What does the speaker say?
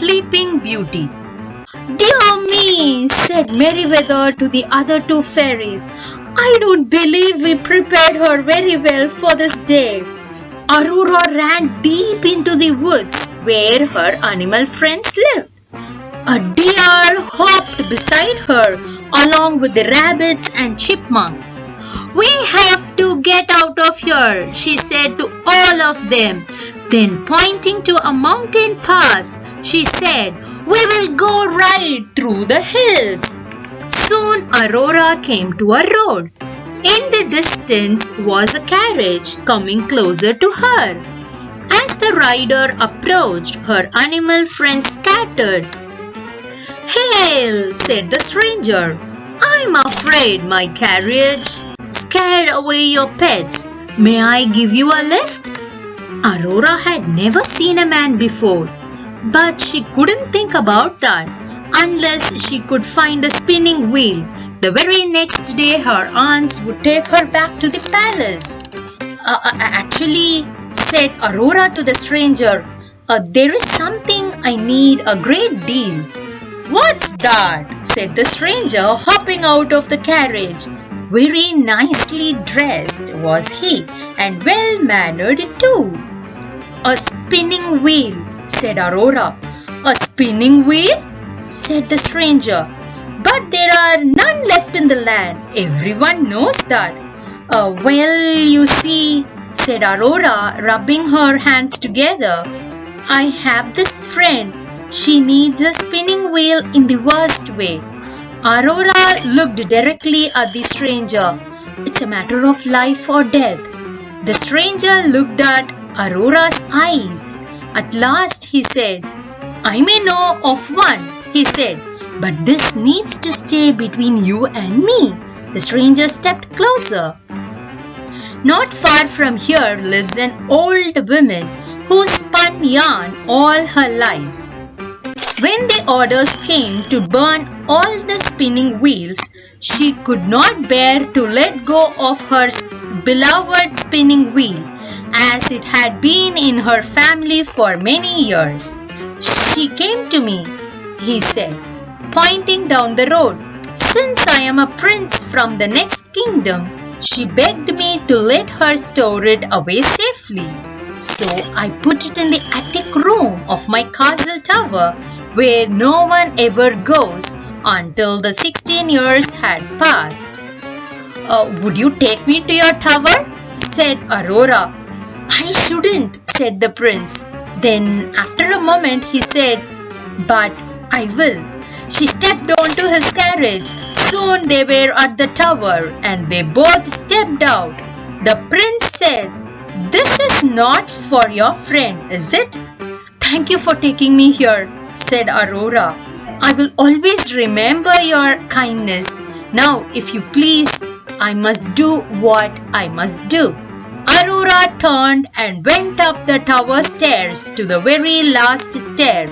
Sleeping Beauty. "Dear me," said Merryweather to the other two fairies, "I don't believe we prepared her very well for this day." Aurora ran deep into the woods where her animal friends lived. A deer hopped beside her along with the rabbits and chipmunks. "We have to get out of here," she said to all of them. Then, pointing to a mountain pass, she said, "We will go right through the hills." Soon Aurora came to a road. In the distance was a carriage coming closer to her. As the rider approached, her animal friends scattered. "Hail," said the stranger. "I'm afraid my carriage scared away your pets. May I give you a lift?" Aurora had never seen a man before, but she couldn't think about that unless she could find a spinning wheel. The very next day, her aunts would take her back to the palace. Actually, said Aurora to the stranger, there is something I need a great deal. "What's that?" said the stranger, hopping out of the carriage. Very nicely dressed was he, and well-mannered too. "A spinning wheel," said Aurora. "A spinning wheel?" said the stranger. "But there are none left in the land. Everyone knows that." Well, you see," said Aurora, rubbing her hands together, "I have this friend. She needs a spinning wheel in the worst way." Aurora looked directly at the stranger. "It's a matter of life or death." The stranger looked at Aurora's eyes. At last he said, "I may know of one," he said, "but this needs to stay between you and me." The stranger stepped closer. "Not far from here lives an old woman who spun yarn all her lives. When the orders came to burn all the spinning wheels, she could not bear to let go of her beloved spinning wheel, as it had been in her family for many years. She came to me," he said, pointing down the road. "Since I am a prince from the next kingdom, she begged me to let her store it away safely. So I put it in the attic room of my castle tower, where no one ever goes until the 16 years had passed." "Would you take me to your tower?" said Aurora. "I shouldn't," said the prince. Then, after a moment, he said, "But I will." She stepped onto his carriage. Soon they were at the tower, and they both stepped out. The prince said, "This is not for your friend, is it?" "Thank you for taking me here," said Aurora. "I will always remember your kindness. Now, if you please, I must do what I must do." Aurora turned and went up the tower stairs to the very last stair.